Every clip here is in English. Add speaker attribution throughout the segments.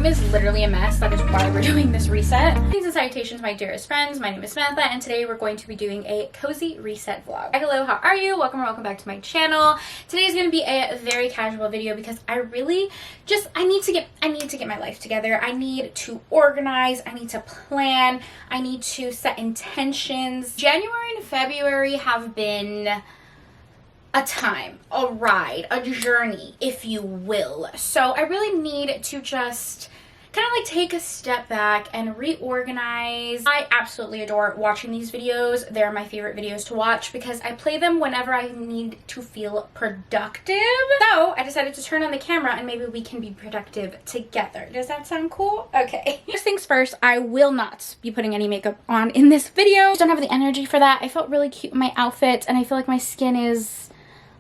Speaker 1: is literally a mess. That is why we're doing this reset. Greetings and salutations, my dearest friends. My name is Samantha, and today we're going to be doing a cozy reset vlog. Hi, hello, how are you? Welcome or welcome back to my channel. Today is going to be a very casual video because I really just, I need to get my life together. I need to organize. I need to plan. I need to set intentions. January and February have been a time, a ride, a journey, if you will. So I really need to just kind of like take a step back and reorganize. I absolutely adore watching these videos. They're my favorite videos to watch because I play them whenever I need to feel productive. So I decided to turn on the camera and maybe we can be productive together. Does that sound cool? Okay. First things first, I will not be putting any makeup on in this video. I don't have the energy for that. I felt really cute in my outfit and I feel like my skin is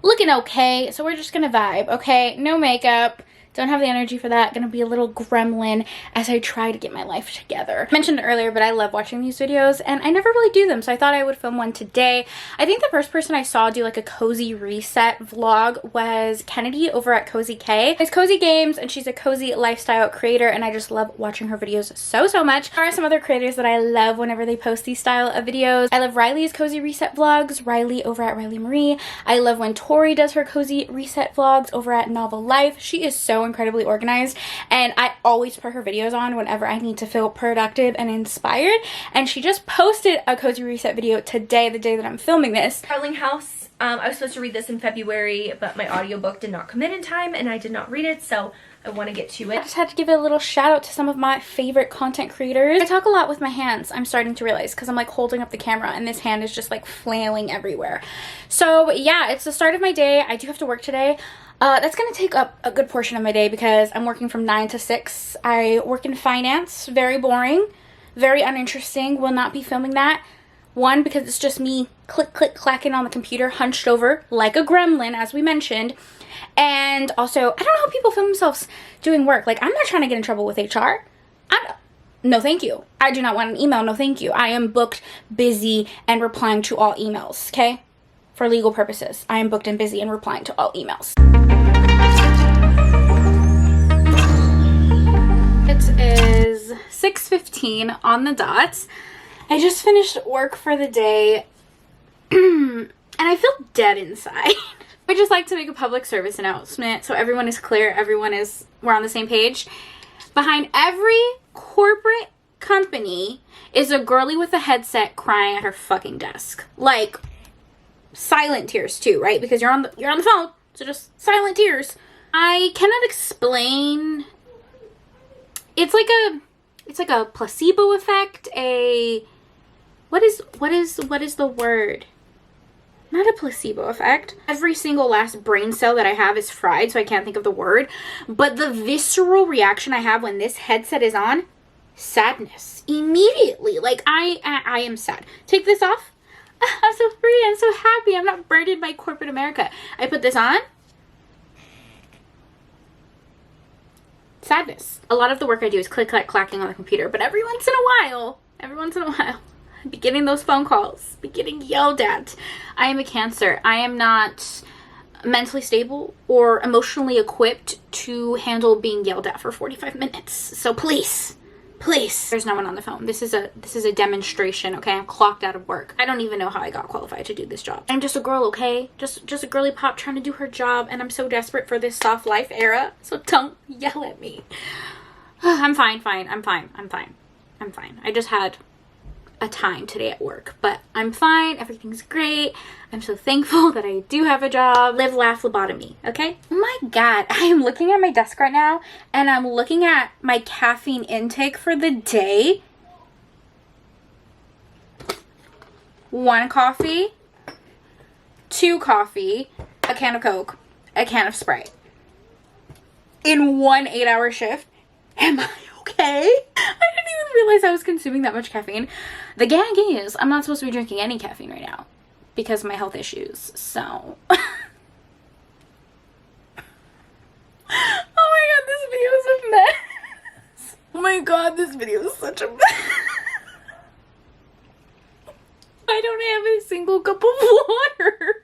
Speaker 1: looking okay, so we're just gonna vibe, okay? No makeup. Don't have the energy for that. Gonna be a little gremlin as I try to get my life together. I mentioned it earlier, but I love watching these videos and I never really do them, so I thought I would film one today. I think the first person I saw do like a cozy reset vlog was Kennedy over at Cozy K. It's Cozy Games and she's a cozy lifestyle creator and I just love watching her videos so much. There are some other creators that I love whenever they post these style of videos. I love Riley's cozy reset vlogs, Riley over at Riley Marie. I love when Tori does her cozy reset vlogs over at Novel Life. She is so incredibly organized and I always put her videos on whenever I need to feel productive and inspired, and she just posted a cozy reset video today, the day that I'm filming this.
Speaker 2: Darling House. I was supposed to read this in February, but my audiobook did not come in time and I did not read it, so I want to get to it.
Speaker 1: I just had to give a little shout out to some of my favorite content creators. I talk a lot with my hands, I'm starting to realize, because I'm like holding up the camera and this hand is just like flailing everywhere. So yeah, it's the start of my day. I do have to work today. That's going to take up a good portion of my day because I'm working from 9 to 6. I work in finance. Very boring. Very uninteresting. Will not be filming that. One, because it's just me click, click, clacking on the computer, hunched over like a gremlin, as we mentioned. And also, I don't know how people film themselves doing work. Like, I'm not trying to get in trouble with HR. No, thank you. I do not want an email. No, thank you. I am booked, busy, and replying to all emails, okay? For legal purposes, I am booked and busy and replying to all emails. It is 6:15 on the dot. I just finished work for the day and I feel dead inside. I just like to make a public service announcement so everyone is clear, we're on the same page. Behind every corporate company is a girly with a headset crying at her fucking desk. Like, silent tears too, right? Because you're on the phone, so just silent tears. I cannot explain. It's like a placebo effect. What is the word? Not a placebo effect. Every single last brain cell that I have is fried, so I can't think of the word. But the visceral reaction I have when this headset is on, sadness immediately. Like I am sad. Take this off. I'm so free, I'm so happy, I'm not burdened by corporate America. I put this on. Sadness. A lot of the work I do is click, click, clacking on the computer, but every once in a while, I be getting those phone calls, be getting yelled at. I am a Cancer. I am not mentally stable or emotionally equipped to handle being yelled at for 45 minutes. So please. There's no one on the phone. This is a demonstration, okay? I'm clocked out of work. I don't even know how I got qualified to do this job. I'm just a girl, okay? Just a girly pop trying to do her job, and I'm so desperate for this soft life era, so don't yell at me. I'm fine. I just had a time today at work, but I'm fine. Everything's great. I'm so thankful that I do have a job. Live, laugh, lobotomy, okay? Oh my god, I am looking at my desk right now and I'm looking at my caffeine intake for the day. 1 coffee, 2 coffee, a can of Coke, a can of Sprite. In 1 8-hour shift. Am I okay? I didn't even realize I was consuming that much caffeine. The gag is, I'm not supposed to be drinking any caffeine right now because of my health issues, so. Oh my god, this video is a mess. Oh my god, this video is such a mess. I don't have a single cup of water.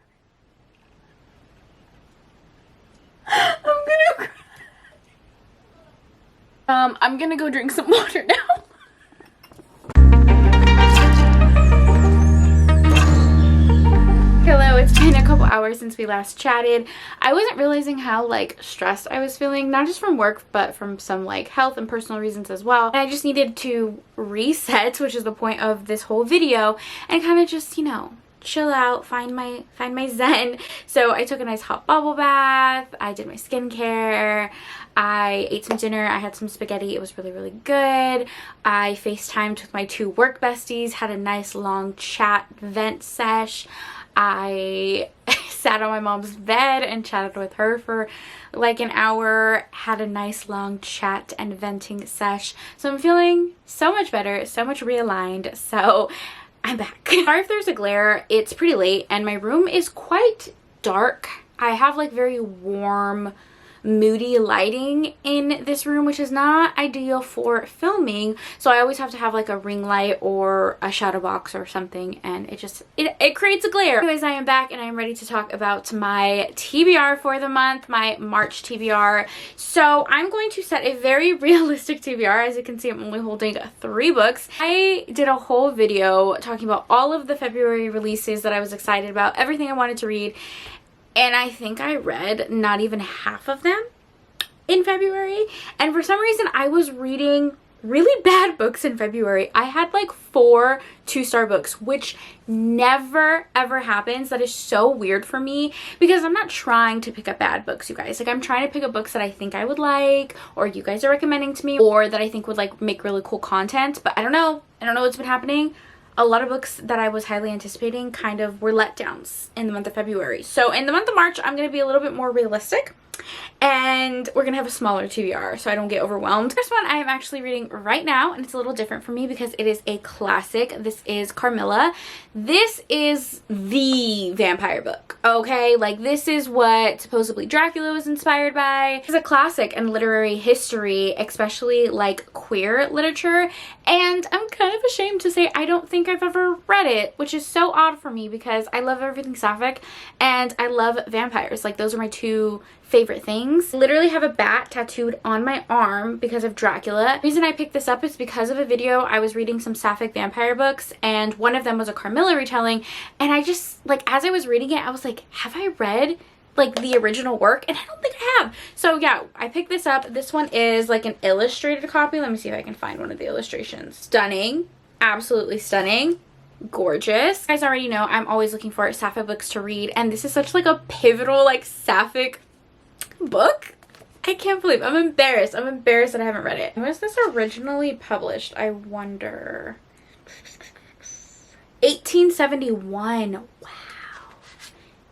Speaker 1: I'm gonna cry. I'm gonna go drink some water now. Hello, it's been a couple hours since we last chatted. I wasn't realizing how like stressed I was feeling, not just from work, but from some like health and personal reasons as well. And I just needed to reset, which is the point of this whole video, and kind of just, you know, chill out, find my zen. So I took a nice hot bubble bath, I did my skincare, I ate some dinner, I had some spaghetti, it was really, really good. I FaceTimed with my 2 work besties, had a nice long chat vent sesh. I sat on my mom's bed and chatted with her for like an hour, had a nice long chat and venting sesh. So I'm feeling so much better, so much realigned. So I'm back. Sorry if there's a glare, it's pretty late and my room is quite dark. I have like very warm, moody lighting in this room, which is not ideal for filming, so I always have to have like a ring light or a shadow box or something, and it creates a glare. Anyways, I am back and I'm ready to talk about my TBR for the month, my March TBR. So I'm going to set a very realistic TBR. As you can see, I'm only holding 3 books. I did a whole video talking about all of the February releases that I was excited about, everything I wanted to read, and I think I read not even half of them in February. And for some reason, I was reading really bad books in February. I had like 4 2-star books, which never ever happens. That is so weird for me because I'm not trying to pick up bad books, you guys. Like, I'm trying to pick up books that I think I would like, or you guys are recommending to me, or that I think would like make really cool content. But I don't know what's been happening. A lot of books that I was highly anticipating kind of were letdowns in the month of February. So in the month of March, I'm going to be a little bit more realistic, and we're going to have a smaller TBR so I don't get overwhelmed. First one I am actually reading right now, and it's a little different for me because it is a classic. This is Carmilla. This is the vampire book, okay? Like, this is what supposedly Dracula was inspired by. It's a classic in literary history, especially like queer literature, and I'm kind of ashamed to say I don't think I've ever read it, which is so odd for me because I love everything sapphic and I love vampires. Like, those are my 2 favorite things. I literally have a bat tattooed on my arm because of Dracula. The reason I picked this up is because of a video. I was reading some sapphic vampire books and one of them was a Carmilla retelling, and I just, like, as I was reading it, I was like, have I read like the original work? And I don't think I have. So yeah, I picked this up. This one is like an illustrated copy. Let me see if I can find one of the illustrations. Stunning, absolutely stunning, gorgeous. You guys already know I'm always looking for sapphic books to read, and this is such like a pivotal like sapphic book. I can't believe, I'm embarrassed that I haven't read it. When was this originally published, I wonder? 1871. Wow,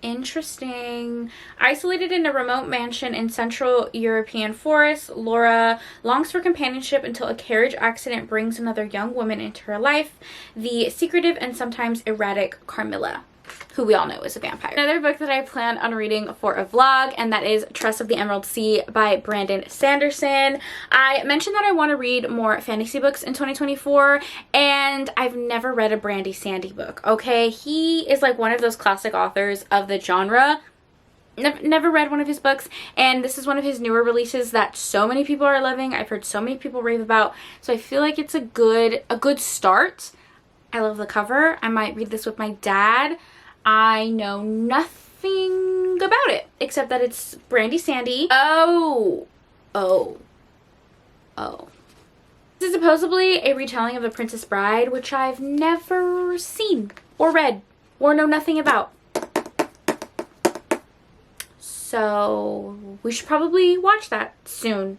Speaker 1: interesting. Isolated in a remote mansion in Central European forests, Laura longs for companionship until a carriage accident brings another young woman into her life, the secretive and sometimes erratic Carmilla, who we all know is a vampire. Another book that I plan on reading for a vlog, and that is Trust of the Emerald Sea by Brandon Sanderson. I mentioned that I want to read more fantasy books in 2024, and I've never read a Brandy Sandy book, okay? He is like one of those classic authors of the genre. Never read one of his books, and this is one of his newer releases that so many people are loving. I've heard so many people rave about, so I feel like it's a good start. I love the cover. I might read this with my dad. I know nothing about it except that it's Brandy Sandy. Oh. This is supposedly a retelling of The Princess Bride, which I've never seen or read or know nothing about. So we should probably watch that soon.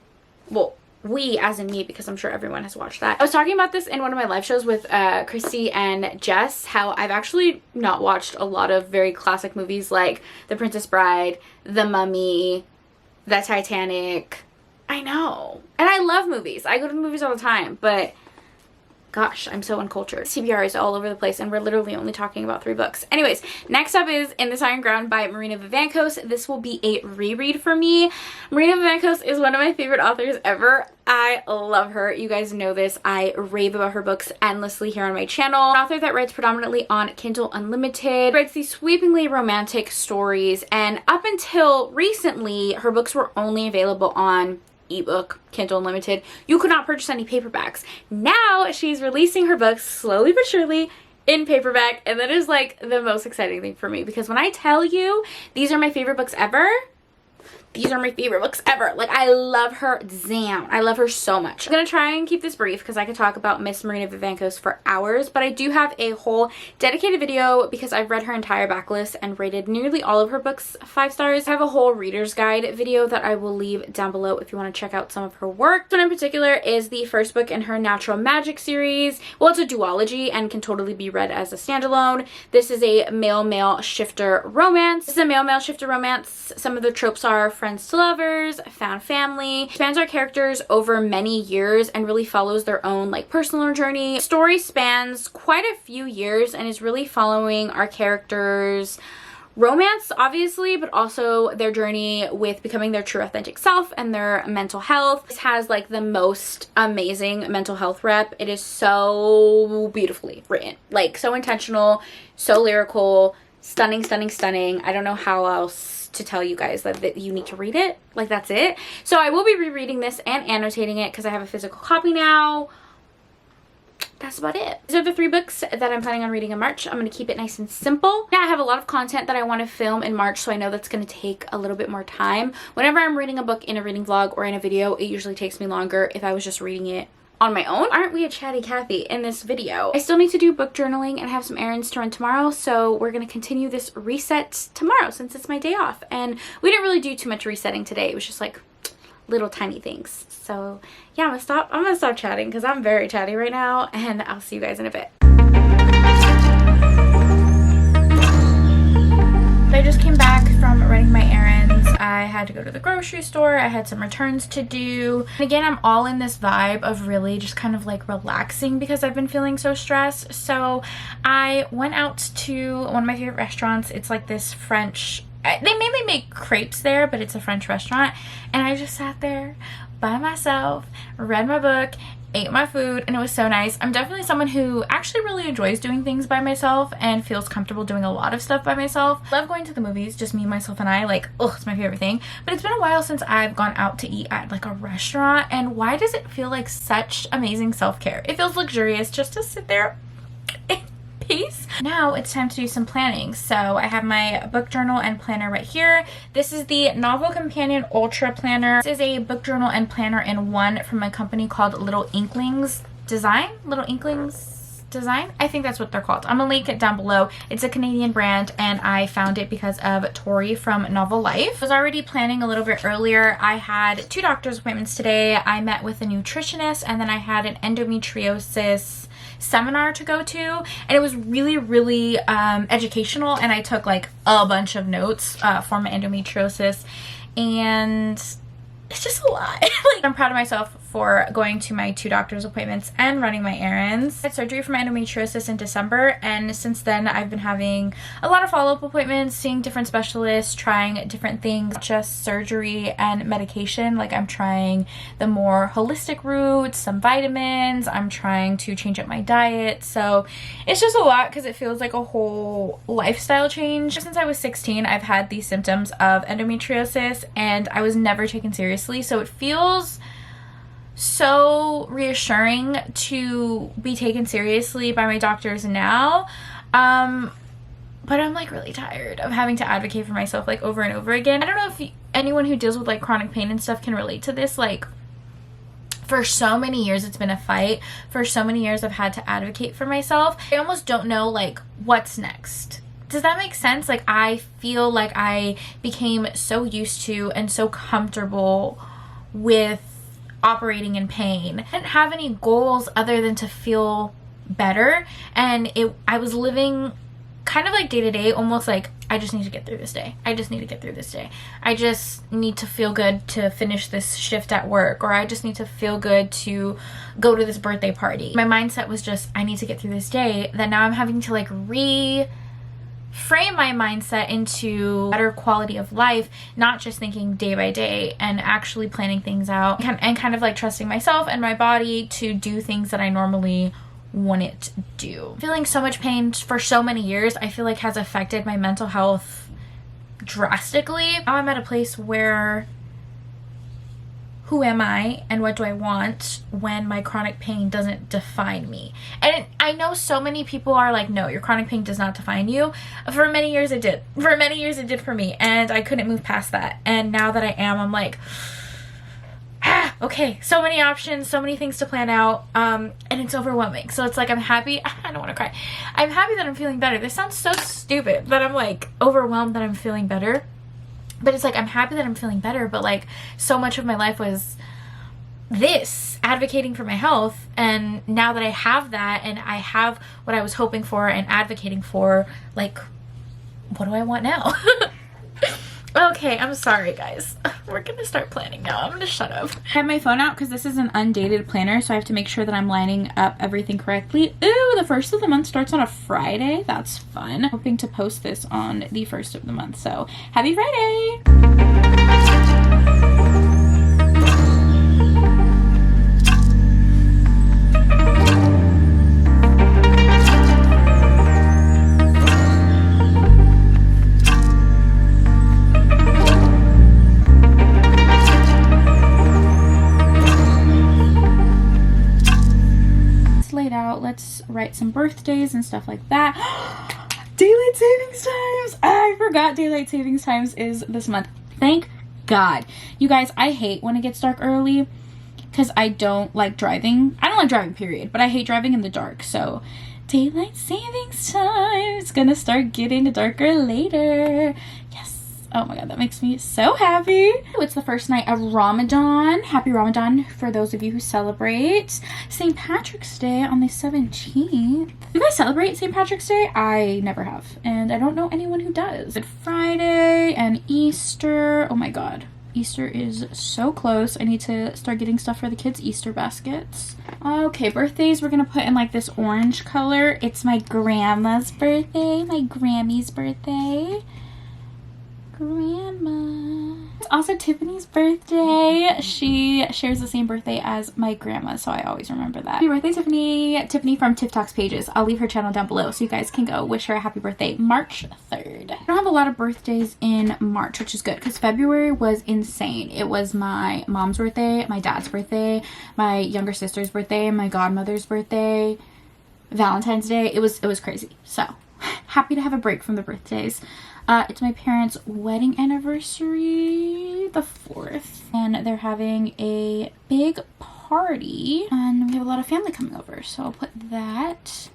Speaker 1: Well, we as in me, because I'm sure everyone has watched that. I was talking about this in one of my live shows with Christy and Jess, how I've actually not watched a lot of very classic movies like The Princess Bride, The Mummy, The Titanic. I know. And I love movies. I go to the movies all the time, but gosh, I'm so uncultured. TBR is all over the place, and we're literally only talking about 3 books. Anyways, next up is In This Iron Ground by Marina Vivancos. This will be a reread for me. Marina Vivancos is one of my favorite authors ever. I love her. You guys know this. I rave about her books endlessly here on my channel. An author that writes predominantly on Kindle Unlimited, writes these sweepingly romantic stories, and up until recently, her books were only available on ebook, Kindle Unlimited. You could not purchase any paperbacks. Now she's releasing her books slowly but surely in paperback, and that is like the most exciting thing for me, because when I tell you these are my favorite books ever, these are my favorite books ever. Like, I love her. Damn, I love her so much. I'm gonna try and keep this brief because I could talk about Miss Marina Vivancos for hours, but I do have a whole dedicated video because I've read her entire backlist and rated nearly all of her books 5 stars. I have a whole reader's guide video that I will leave down below if you want to check out some of her work. This one in particular is the first book in her Natural Magic series. Well, it's a duology and can totally be read as a standalone. This is a male-male shifter romance. This is a male-male shifter romance. Some of the tropes are friends to lovers, found family. It spans our characters over many years and really follows their own like personal journey. The story spans quite a few years and is really following our characters' romance, obviously, but also their journey with becoming their true authentic self and their mental health. This has like the most amazing mental health rep. It is so beautifully written, like so intentional, so lyrical, stunning, stunning, stunning. I don't know how else to tell you guys that you need to read it. Like, that's it. So I will be rereading this and annotating it because I have a physical copy now. That's about it. These are the 3 books that I'm planning on reading in March. I'm going to keep it nice and simple. Yeah, I have a lot of content that I want to film in March, so I know that's going to take a little bit more time. Whenever I'm reading a book in a reading vlog or in a video, it usually takes me longer if I was just reading it on my own. Aren't we a chatty Cathy in this video? I still need to do book journaling and have some errands to run tomorrow, so we're going to continue this reset tomorrow since it's my day off. And we didn't really do too much resetting today. It was just like little tiny things. So yeah, I'm gonna stop chatting because I'm very chatty right now, and I'll see you guys in a bit. So I just came back from running my errands. I had to go to the grocery store. I had some returns to do. And again, I'm all in this vibe of really just kind of like relaxing because I've been feeling so stressed. So I went out to one of my favorite restaurants. It's like this French, they mainly make crepes there, but it's a French restaurant. And I just sat there by myself, read my book, ate my food, and it was so nice. I'm definitely someone who actually really enjoys doing things by myself and feels comfortable doing a lot of stuff by myself. Love going to the movies, just me, myself, and I. Like, oh, it's my favorite thing. But it's been a while since I've gone out to eat at like a restaurant, and why does it feel like such amazing self-care? It feels luxurious just to sit there in peace. Now it's time to do some planning. So I have my book journal and planner right here. This is the Novel Companion Ultra Planner. This is a book journal and planner in one from a company called Little Inklings Design. Little Inklings Design? I think that's what they're called. I'm gonna link it down below. It's a Canadian brand, and I found it because of Tori from Novel Life. I was already planning a little bit earlier. I had 2 doctor's appointments today. I met with a nutritionist, and then I had an endometriosis seminar to go to, and it was really educational, and I took like a bunch of notes for my endometriosis, and it's just a lot. Like, I'm proud of myself for going to my 2 doctor's appointments and running my errands. I had surgery for my endometriosis in December, and since then I've been having a lot of follow-up appointments, seeing different specialists, trying different things, just surgery and medication. Like, I'm trying the more holistic route, some vitamins, I'm trying to change up my diet. So it's just a lot because it feels like a whole lifestyle change. Since I was 16, I've had these symptoms of endometriosis, and I was never taken seriously. So it feels so reassuring to be taken seriously by my doctors now, but I'm like really tired of having to advocate for myself like over and over again. I don't know if anyone who deals with like chronic pain and stuff can relate to this. Like, for so many years it's been a fight. For so many years I've had to advocate for myself. I almost don't know like what's next. Does that make sense? Like, I feel like I became so used to and so comfortable with operating in pain. I didn't have any goals other than to feel better, and I was living kind of like day to day, almost like I just need to get through this day. I just need to get through this day. I just need to feel good to finish this shift at work, or I just need to feel good to go to this birthday party. My mindset was just, I need to get through this day. That now I'm having to like frame my mindset into better quality of life, not just thinking day by day, and actually planning things out and kind of like trusting myself and my body to do things that I normally wouldn't do. Feeling so much pain for so many years, I feel like has affected my mental health drastically. Now I'm at a place where who am I and what do I want when my chronic pain doesn't define me. And I know so many people are like, no, your chronic pain does not define you. For many years it did. For many years it did for me, and I couldn't move past that. And now that I am, I'm like, okay, so many options, so many things to plan out, and it's overwhelming. So it's like, I'm happy. I don't want to cry. I'm happy that I'm feeling better. This sounds so stupid, but I'm like overwhelmed that I'm feeling better. But it's like, I'm happy that I'm feeling better, but like so much of my life was this, advocating for my health. And now that I have that and I have what I was hoping for and advocating for, like, what do I want now? Okay, I'm sorry guys. We're gonna start planning now. I'm gonna shut up. I have my phone out because this is an undated planner, so I have to make sure that I'm lining up everything correctly. Ooh, the first of the month starts on a Friday. That's fun. Hoping to post this on the first of the month, so happy Friday! Let's write some birthdays and stuff like that. Daylight savings times! I forgot daylight savings times is this month. Thank God. You guys, I hate when it gets dark early because I don't like driving. I don't like driving, period, but I hate driving in the dark. So daylight savings time is gonna start getting darker later. Yes. Oh my God, that makes me so happy. It's the first night of Ramadan. Happy Ramadan for those of you who celebrate. St. Patrick's Day on the 17th. You guys celebrate St. Patrick's Day? I never have, and I don't know anyone who does. Good Friday and Easter. Oh my God. Easter is so close. I need to start getting stuff for the kids' Easter baskets. Okay, birthdays we're gonna put in like this orange color. It's my grandma's birthday, my Grammy's birthday. Grandma. It's also Tiffany's birthday. She shares the same birthday as my grandma, so I always remember that. Happy birthday, Tiffany. Tiffany from Tiff Talks Pages. I'll leave her channel down below so you guys can go wish her a happy birthday March 3rd. I don't have a lot of birthdays in March, which is good because February was insane. It was my mom's birthday, my dad's birthday, my younger sister's birthday, my godmother's birthday, Valentine's Day. It was crazy. So happy to have a break from the birthdays. It's my parents' wedding anniversary, the 4th, and they're having a big party, and we have a lot of family coming over, so I'll put that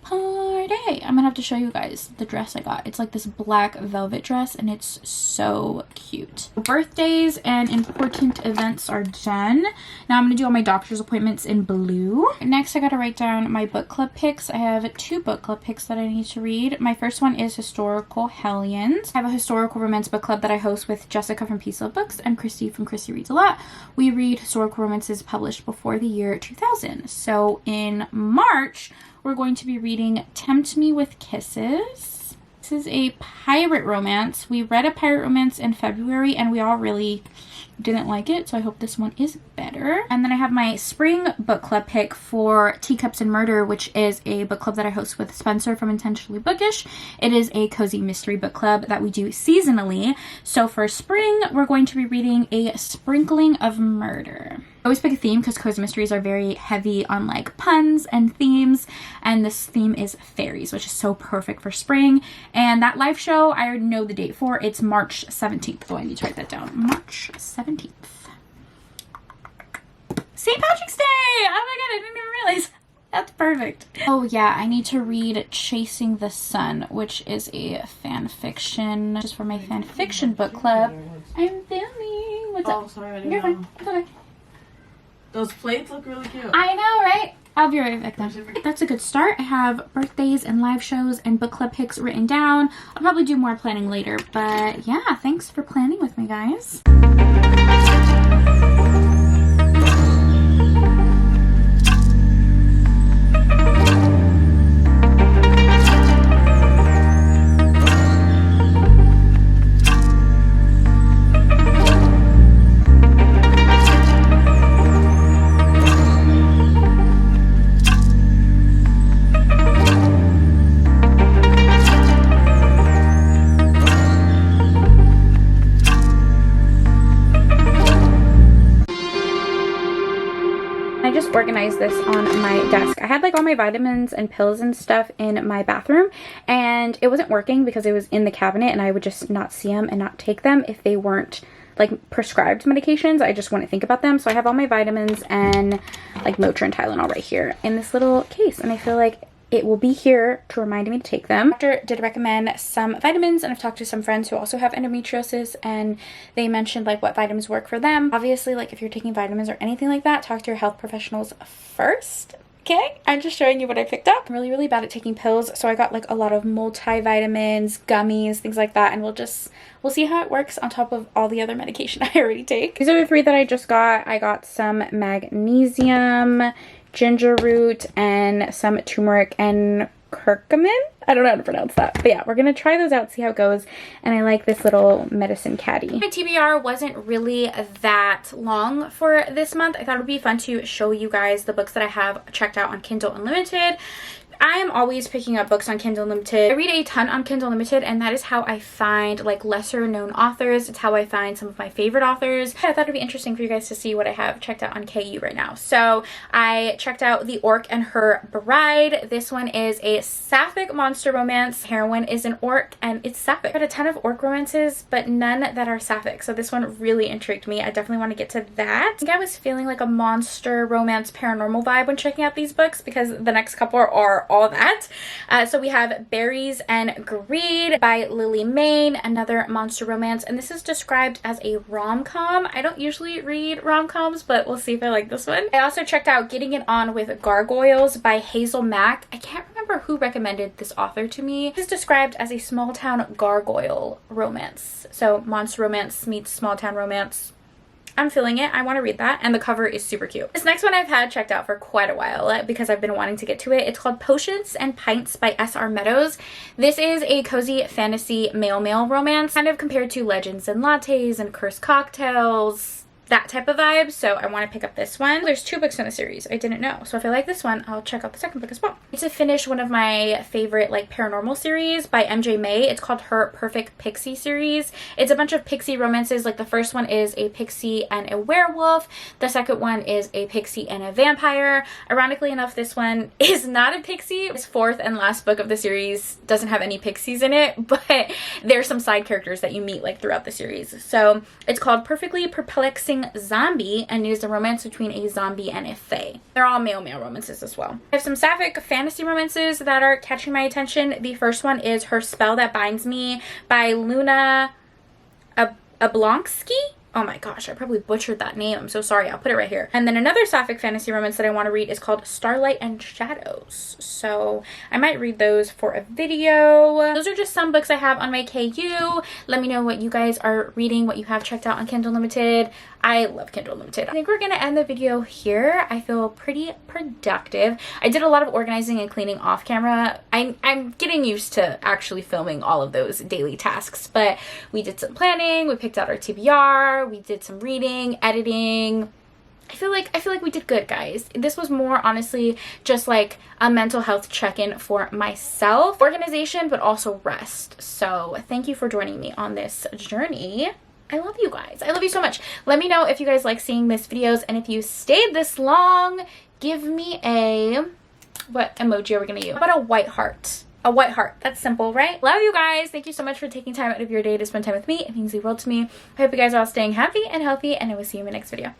Speaker 1: party. I'm gonna have to show you guys the dress I got. It's like this black velvet dress, and it's so cute. Birthdays and important events are done. Now I'm gonna do all my doctor's appointments in blue. Next, I gotta write down my book club picks. I have 2 book club picks that I need to read. My first one is Historical Hellions. I have a historical romance book club that I host with Jessica from Peace Love Books and Christy from Christy Reads a Lot. We read historical romances published before the year 2000. So in March, we're going to be reading Tempt Me with Kisses. This is a pirate romance. We read a pirate romance in February and we all really didn't like it, so I hope this one is better. And then I have my spring book club pick for Teacups and Murder, which is a book club that I host with Spencer from Intentionally Bookish. It is a cozy mystery book club that we do seasonally. So for spring, we're going to be reading A Sprinkling of Murder. I always pick a theme because cozy mysteries are very heavy on like puns and themes, and this theme is fairies, which is so perfect for spring. And that live show, I already know the date for. It's March 17th. So I need to write that down. March 17th. St. Patrick's Day! Oh my God, I didn't even realize. That's perfect. Oh yeah, I need to read Chasing the Sun, which is a fan fiction, just for my fan fiction book club. I'm filming. What's up?
Speaker 3: Oh, sorry, I didn't
Speaker 1: You're
Speaker 3: know.
Speaker 1: fine. It's okay.
Speaker 3: Those plates look really cute.
Speaker 1: I know, right? I'll be right back then. That's a good start. I have birthdays and live shows and book club picks written down. I'll probably do more planning later, but yeah, thanks for planning with me, guys. organize this on my desk. I had like all my vitamins and pills and stuff in my bathroom, and it wasn't working because it was in the cabinet, and I would just not see them and not take them if they weren't like prescribed medications. I just wouldn't think about them. So I have all my vitamins and like Motrin and Tylenol right here in this little case, and I feel like it will be here to remind me to take them. Doctor did recommend some vitamins, and I've talked to some friends who also have endometriosis, and they mentioned like what vitamins work for them. Obviously, like if you're taking vitamins or anything like that, talk to your health professionals first. Okay, I'm just showing you what I picked up. I'm really bad at taking pills, so I got like a lot of multivitamins, gummies, things like that, and we'll see how it works on top of all the other medication I already take. These are the 3 that I just got. I got some magnesium, ginger root, and some turmeric and curcumin. I don't know how to pronounce that, but yeah, we're gonna try those out, see how it goes. And I like this little medicine caddy. My TBR wasn't really that long for this month. I thought it would be fun to show you guys the books that I have checked out on Kindle Unlimited. I am always picking up books on Kindle Unlimited. I read a ton on Kindle Unlimited, and that is how I find like lesser known authors. It's how I find some of my favorite authors. I thought it'd be interesting for you guys to see what I have checked out on KU right now. So I checked out The Orc and Her Bride. This one is a sapphic monster romance. Heroine is an orc and it's sapphic. I read a ton of orc romances, but none that are sapphic. So this one really intrigued me. I definitely want to get to that. I think I was feeling like a monster romance paranormal vibe when checking out these books, because the next couple are all that. So we have Berries and Greed by Lily Mayne, another monster romance, and this is described as a rom-com. I don't usually read rom-coms, but we'll see if I like this one. I also checked out Getting It On with Gargoyles by Hazel Mack. I can't remember who recommended this author to me. This is described as a small town gargoyle romance. So monster romance meets small town romance. I'm feeling it. I want to read that, and the cover is super cute. This next one I've had checked out for quite a while because I've been wanting to get to it. It's called Potions and Pints by S.R. Meadows. This is a cozy fantasy male-male romance, kind of compared to Legends and Lattes and Cursed Cocktails, that type of vibe. So I want to pick up this one. There's 2 books in the series. I didn't know. So if I like this one, I'll check out the second book as well. I need to finish one of my favorite like paranormal series by MJ May. It's called Her Perfect Pixie series. It's a bunch of pixie romances. Like the first one is a pixie and a werewolf. The second one is a pixie and a vampire. Ironically enough, this one is not a pixie. This 4th and last book of the series doesn't have any pixies in it, but there's some side characters that you meet like throughout the series. So it's called Perfectly Perplexing Zombie, and it is a romance between a zombie and a fae. They're all male-male romances as well. I have some sapphic fantasy romances that are catching my attention. The first one is Her Spell That Binds Me by Luna Oblonsky. Oh my gosh, I probably butchered that name. I'm so sorry. I'll put it right here. And then another sapphic fantasy romance that I want to read is called Starlight and Shadows. So I might read those for a video. Those are just some books I have on my KU. Let me know what you guys are reading, what you have checked out on Kindle Unlimited. I love Kindle Unlimited. I think we're gonna end the video here. I feel pretty productive. I did a lot of organizing and cleaning off camera. I'm getting used to actually filming all of those daily tasks, but we did some planning, we picked out our TBR, we did some reading, editing. I feel like we did good, guys. This was more honestly just like a mental health check-in for myself, organization, but also rest. So thank you for joining me on this journey. I love you guys. I love you so much. Let me know if you guys like seeing these videos, and if you stayed this long, give me a, what emoji are we gonna use? How about a white heart? A white heart. That's simple, right? Love you guys. Thank you so much for taking time out of your day to spend time with me. It means the world to me. I hope you guys are all staying happy and healthy, and I will see you in my next video.